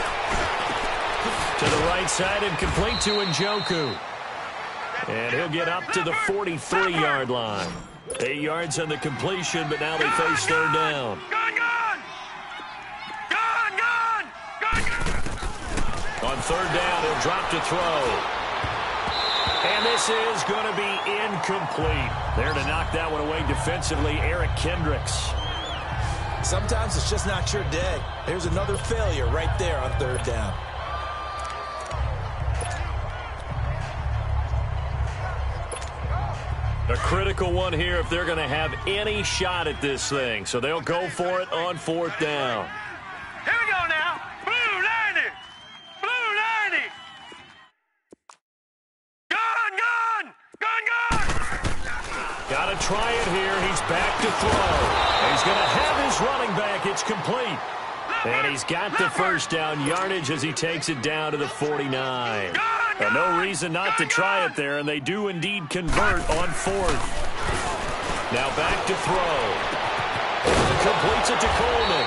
To the right side and complete to Njoku. And he'll get up to the 43-yard line. 8 yards on the completion, but now they face 3rd down. On 3rd down, he'll drop to throw. And this is going to be incomplete. There to knock that one away defensively, Eric Kendricks. Sometimes it's just not your day. There's another failure right there on 3rd down. A critical one here if they're going to have any shot at this thing. So they'll go for it on 4th down. Here we go now. Blue 90. Blue 90. Gun. Got to try it here. He's back to throw. He's going to have his running back. It's complete. And he's got the 1st down yardage as he takes it down to the 49. No reason not to try it there, and they do indeed convert on 4th. Now back to throw. Completes it to Coleman.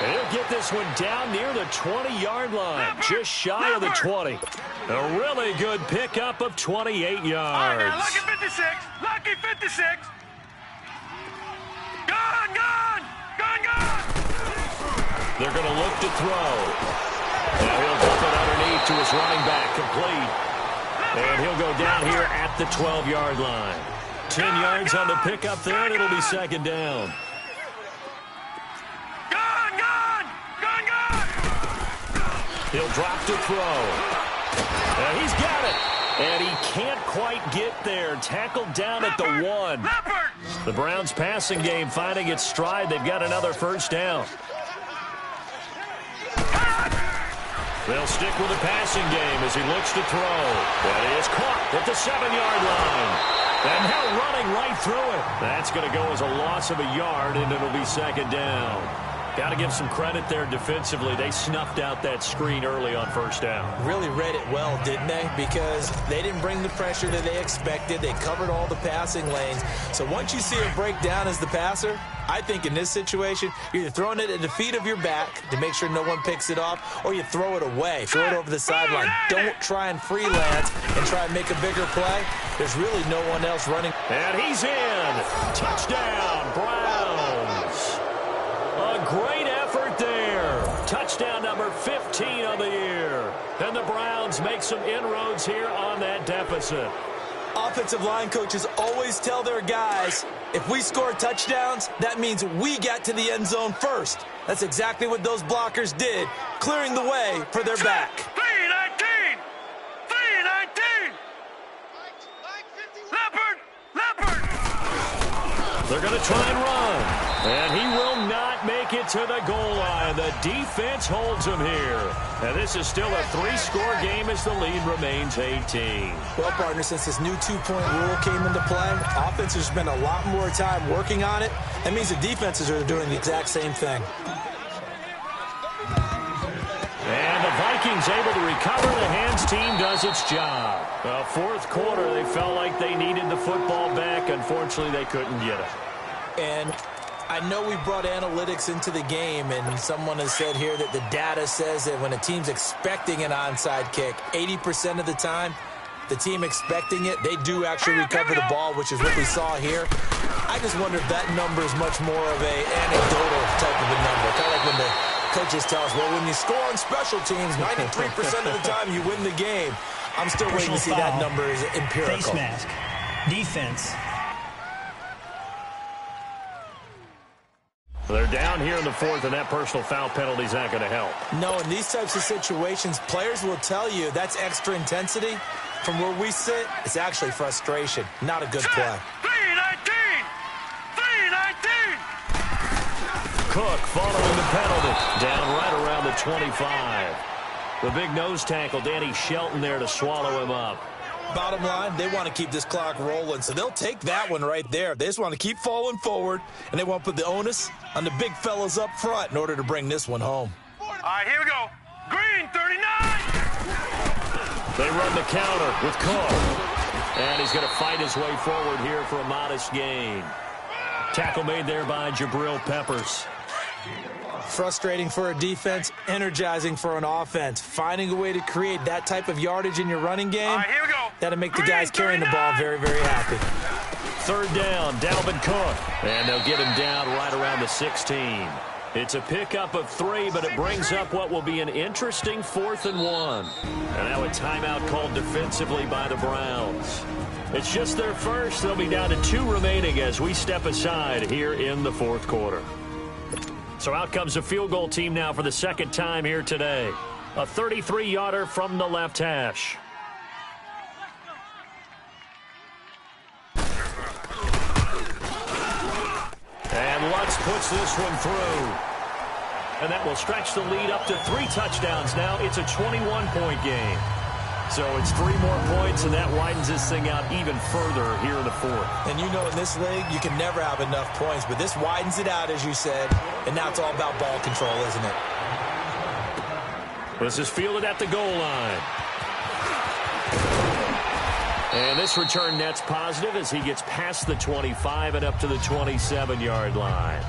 And he'll get this one down near the 20-yard line, just shy of the 20. A really good pickup of 28 All right, yards. now, lucky 56. Lucky 56. Gun. They're going to look to throw. Now he'll dump it underneath to his running back, complete. And he'll go down here at the 12-yard line. 10 yards on the pickup there, and it'll be 2nd down. Gun. He'll drop to throw. And he's got it. And he can't quite get there. Tackled down at the 1. The Browns passing game finding its stride. They've got another 1st down. They'll stick with the passing game as he looks to throw. That is caught at the 7-yard line. And now running right through it. That's going to go as a loss of a yard, and it'll be 2nd down. Got to give some credit there defensively. They snuffed out that screen early on first down. Really read it well, didn't they? Because they didn't bring the pressure that they expected. They covered all the passing lanes. So once you see a breakdown as the passer, I think in this situation, you're either throwing it at the feet of your back to make sure no one picks it off, or you throw it away, throw it over the sideline. Don't try and freelance and try and make a bigger play. There's really no one else running. And he's in. Touchdown, Browns. A great effort there. Touchdown number 15 of the year. And the Browns make some inroads here on that deficit. Offensive line coaches always tell their guys, if we score touchdowns, that means we got to the end zone first. That's exactly what those blockers did, clearing the way for their back. 319! 319! Leopard! They're going to try and run. And he will not make it to the goal line. The defense holds him here. And this is still a 3-score game as the lead remains 18. Well, partner, since this new 2-point rule came into play, offenses spend a lot more time working on it. That means the defenses are doing the exact same thing. And the Vikings able to recover. The hands team does its job. Fourth quarter, they felt like they needed the football back. Unfortunately, they couldn't get it. And I know we brought analytics into the game, and someone has said here that the data says that when a team's expecting an onside kick, 80% of the time, the team expecting it, they do actually recover the ball, which is what we saw here. I just wonder if that number is much more of a anecdotal type of a number. Kind of like when the coaches tell us, well, when you score on special teams, 93% of the time you win the game. I'm still waiting to see that number is empirical. Face mask. Defense. They're down here in the fourth, and that personal foul penalty is not going to help. No, in these types of situations, players will tell you that's extra intensity. From where we sit, it's actually frustration, not a good play. 319! 319! Cook following the penalty, down right around the 25. The big nose tackle, Danny Shelton, there to swallow him up. Bottom line, they want to keep this clock rolling, so they'll take that one right there. They just want to keep falling forward, and they want to put the onus on the big fellas up front in order to bring this one home. All right, here we go. Green, 39! They run the counter with Cook. And he's going to fight his way forward here for a modest gain. Tackle made there by Jabril Peppers. Frustrating for a defense, energizing for an offense. Finding a way to create that type of yardage in your running game, All right, here we go. that'll make the guys carrying the ball very, very happy. Third down, Dalvin Cook. And they'll get him down right around the 16. It's a pickup of 3, but it brings up what will be an interesting 4th and 1. And now a timeout called defensively by the Browns. It's just their first. They'll be down to 2 remaining as we step aside here in the fourth quarter. So out comes the field goal team now for the second time here today. A 33-yarder from the left hash. And Lutz puts this one through. And that will stretch the lead up to 3 touchdowns now. It's a 21-point game. So it's 3 more points, and that widens this thing out even further here in the fourth. And you know in this league, you can never have enough points, but this widens it out, as you said, and now it's all about ball control, isn't it? This is fielded at the goal line. And this return net's positive as he gets past the 25 and up to the 27-yard line.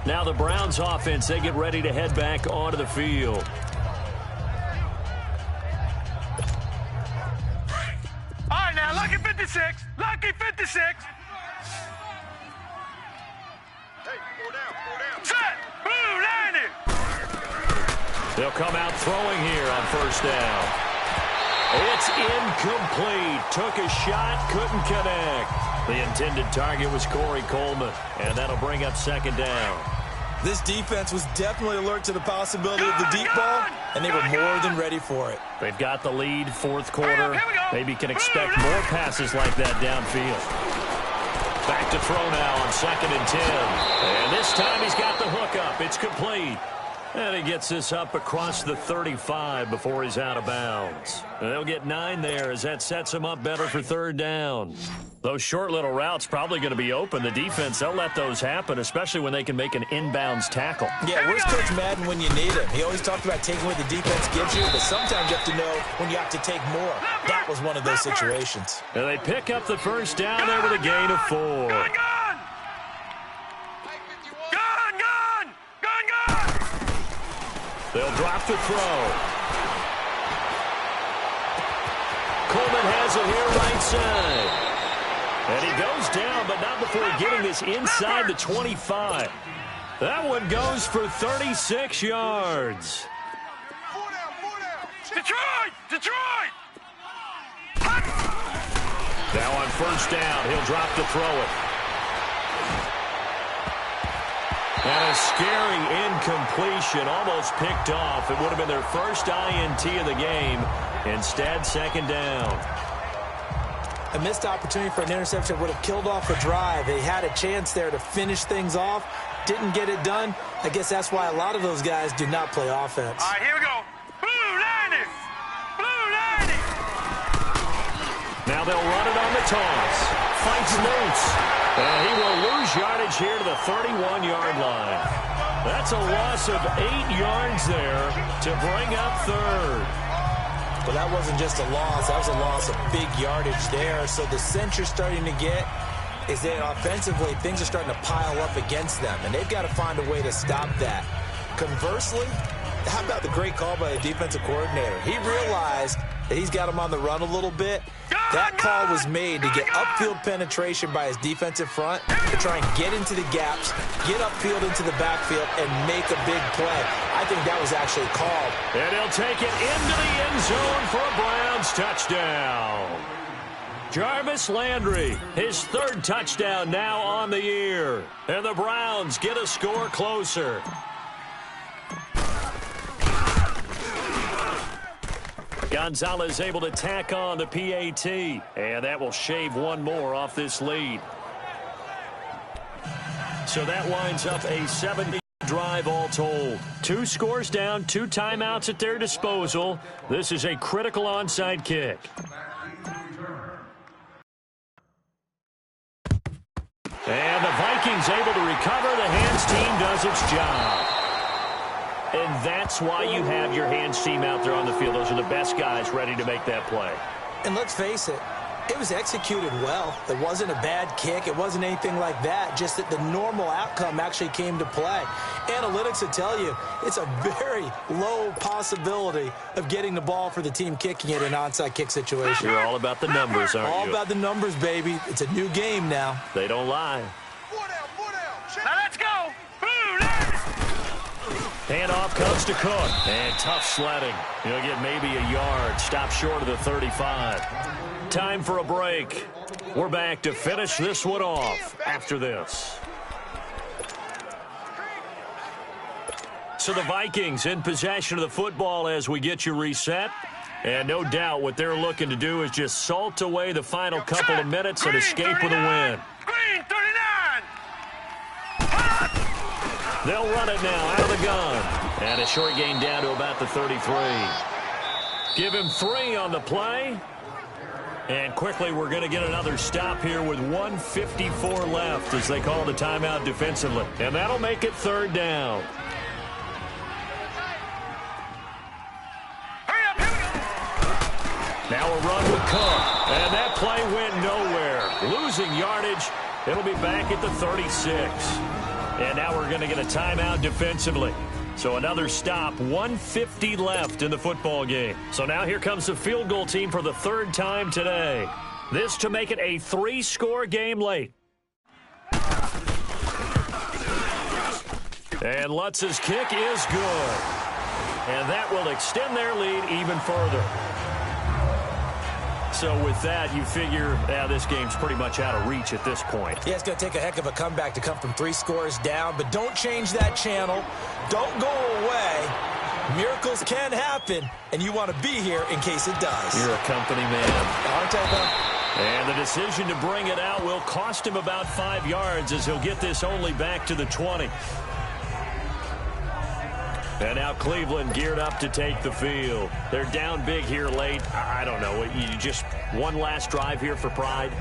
Now the Browns offense, they get ready to head back onto the field. All right, now, lucky 56. Lucky 56. Hey, 4 down, 4 down. Set. Blue 90. They'll come out throwing here on first down. It's incomplete. Took a shot, couldn't connect. The intended target was Corey Coleman, and that'll bring up second down. This defense was definitely alert to the possibility of the deep ball, and they were more than ready for it. They've got the lead, fourth quarter. Here we go. Maybe can expect more passes like that downfield. Back to throw now on 2nd and 10. And this time he's got the hook up. It's complete. And he gets this up across the 35 before he's out of bounds. And they'll get 9 there as that sets him up better for third down. Those short little routes probably going to be open. The defense, they'll let those happen, especially when they can make an inbounds tackle. Yeah, where's Coach Madden when you need him? He always talked about taking what the defense gives you, but sometimes you have to know when you have to take more. That was one of those situations. And they pick up the first down there with a gain of 4. Gun! They'll drop the throw. Coleman has it here right side. And he goes down, but not before getting this inside the 25. That one goes for 36 yards. Detroit! Now on first down, he'll drop to throw it. And a scary incompletion, almost picked off. It would have been their first INT of the game. Instead, second down. A missed opportunity for an interception would have killed off a drive. They had a chance there to finish things off. Didn't get it done. I guess that's why a lot of those guys do not play offense. All right, here we go. Blue 90! Blue 90! Now they'll run it on the toss. Fights loose. And he will lose yardage here to the 31-yard line. That's a loss of 8 yards there to bring up third. Well, that wasn't just a loss. That was a loss of big yardage there. So the sense you're starting to get is that offensively things are starting to pile up against them, and they've got to find a way to stop that. Conversely, how about the great call by the defensive coordinator? He realized that he's got him on the run a little bit. That call was made to get upfield penetration by his defensive front to try and get into the gaps, get upfield into the backfield, and make a big play. I think that was actually called. And he'll take it into the end zone for a Browns touchdown. Jarvis Landry, his third touchdown now on the year. And the Browns get a score closer. Gonzalez able to tack on the PAT, and that will shave one more off this lead. So that winds up a 70 drive all told. 2 scores down, 2 timeouts at their disposal. This is a critical onside kick. And the Vikings able to recover. The hands team does its job. And that's why you have your hands team out there on the field. Those are the best guys ready to make that play. And let's face it, it was executed well. It wasn't a bad kick. It wasn't anything like that. Just that the normal outcome actually came to play. Analytics will tell you it's a very low possibility of getting the ball for the team kicking it in an onside kick situation. You're all about the numbers, aren't you? All about the numbers, baby. It's a new game now. They don't lie. Now let's go. Blue 90! Handoff comes to Cook. And tough sledding. He'll get maybe a yard. Stop short of the 35. Time for a break. We're back to finish this one off after this. So the Vikings in possession of the football as we get you reset. And no doubt what they're looking to do is just salt away the final couple of minutes and escape with a win. Green 39! They'll run it now out of the gun. And a short gain down to about the 33. Give him 3 on the play. And quickly we're going to get another stop here with 1:54 left as they call the timeout defensively. And that'll make it third down. Now a run with Cook. And that play went nowhere. Losing yardage. It'll be back at the 36. And now we're going to get a timeout defensively. So another stop, 1:50 left in the football game. So now here comes the field goal team for the 3rd time today. This to make it a 3-score game late. And Lutz's kick is good. And that will extend their lead even further. So with that, you figure, this game's pretty much out of reach at this point. Yeah, it's going to take a heck of a comeback to come from 3 scores down, but don't change that channel. Don't go away. Miracles can happen, and you want to be here in case it does. You're a company man. Aren't I, though? And the decision to bring it out will cost him about 5 yards as he'll get this only back to the 20. And now Cleveland geared up to take the field. They're down big here late. I don't know. You just one last drive here for pride?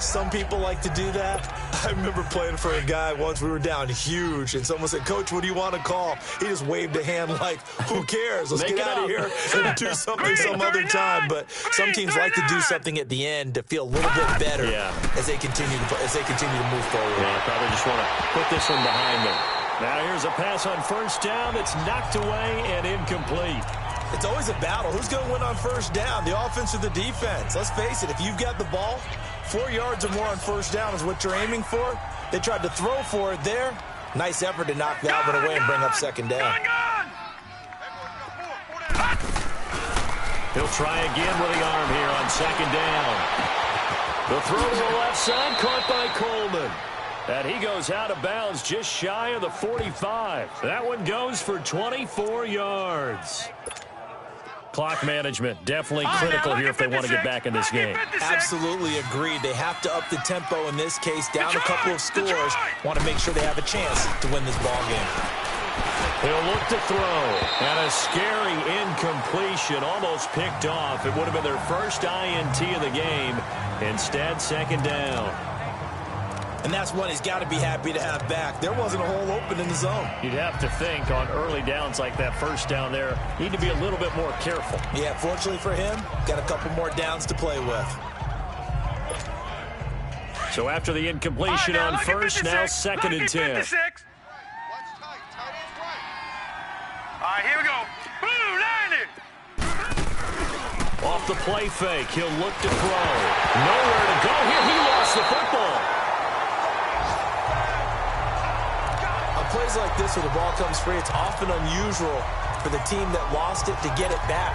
Some people like to do that. I remember playing for a guy once. We were down huge, and someone said, "Coach, what do you want to call?" He just waved a hand like, who cares? Let's get out of here and do something some other time. But some teams like to do something at the end to feel a little bit better as they continue to move forward. Yeah, probably just want to put this one behind them. Now here's a pass on first down that's knocked away and incomplete. It's always a battle. Who's going to win on first down, the offense or the defense? Let's face it, if you've got the ball, 4 yards or more on first down is what you're aiming for. They tried to throw for it there. Nice effort to knock that one away and bring up second down. He'll try again with the arm here on second down. The throw to the left side, caught by Coleman. And he goes out of bounds just shy of the 45. That one goes for 24 yards. Clock management definitely critical here if they want to get back in this game. Absolutely agreed. They have to up the tempo in this case, down a couple of scores. Want to make sure they have a chance to win this ball game. He'll look to throw. And a scary incompletion, almost picked off. It would have been their first INT of the game. Instead, second down. And that's one he's got to be happy to have back. There wasn't a hole open in the zone. You'd have to think on early downs like that first down there, need to be a little bit more careful. Yeah, fortunately for him, got a couple more downs to play with. So after the incompletion on first, now second and 10. Watch tight. Tight ends right. All right, here we go. Blue 90. Off the play fake, he'll look to throw. Nowhere to go here. He lost the football. Plays like this where the ball comes free, it's often unusual for the team that lost it to get it back.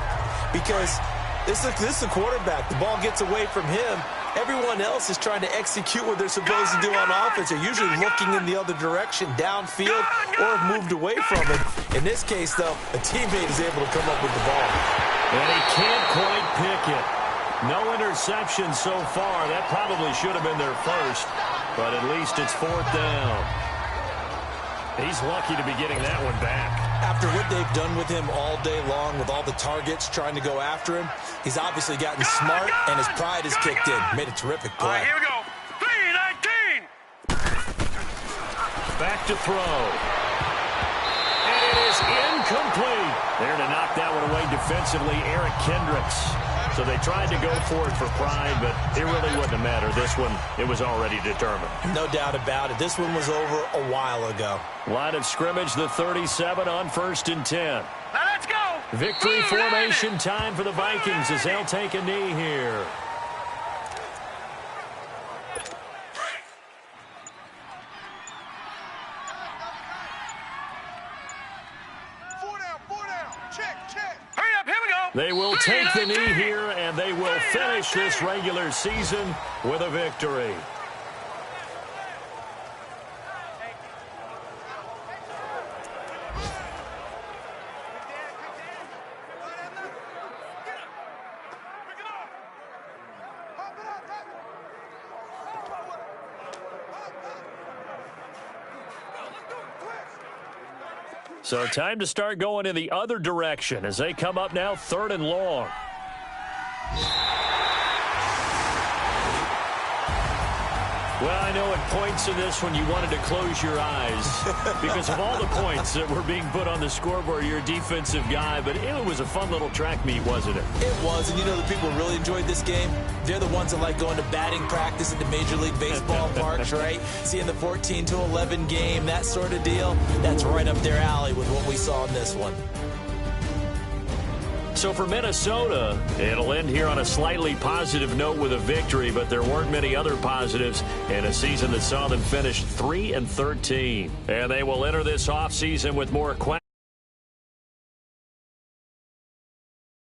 Because this is a quarterback. The ball gets away from him. Everyone else is trying to execute what they're supposed to do on offense. They're usually looking in the other direction, downfield, or have moved away from it. In this case, though, a teammate is able to come up with the ball. And he can't quite pick it. No interception so far. That probably should have been their first. But at least it's fourth down. He's lucky to be getting that one back. After what they've done with him all day long, with all the targets trying to go after him, he's obviously gotten smart, and his pride has kicked in. Made a terrific play. All right, here we go. 319. Back to throw. And it is incomplete. There to knock that one away defensively, Eric Kendricks. So they tried to go for it for pride, but it really wouldn't have mattered. This one, it was already determined. No doubt about it. This one was over a while ago. Line of scrimmage, the 37 on first and 10. Now let's go. Victory formation time for the Vikings as they'll take a knee here. Four down. Check. Hurry up, here we go. They will take the knee here, and they will finish this regular season with a victory. So time to start going in the other direction as they come up now third and long. Well, I know at points in this one you wanted to close your eyes because of all the points that were being put on the scoreboard. You're a defensive guy, but it was a fun little track meet, wasn't it? It was, and you know the people who really enjoyed this game? They're the ones that like going to batting practice at the Major League Baseball parks, right? Seeing the 14-11 game, that sort of deal. That's right up their alley with what we saw in this one. So for Minnesota, it'll end here on a slightly positive note with a victory, but there weren't many other positives in a season that saw them finish 3-13. And they will enter this offseason with more questions.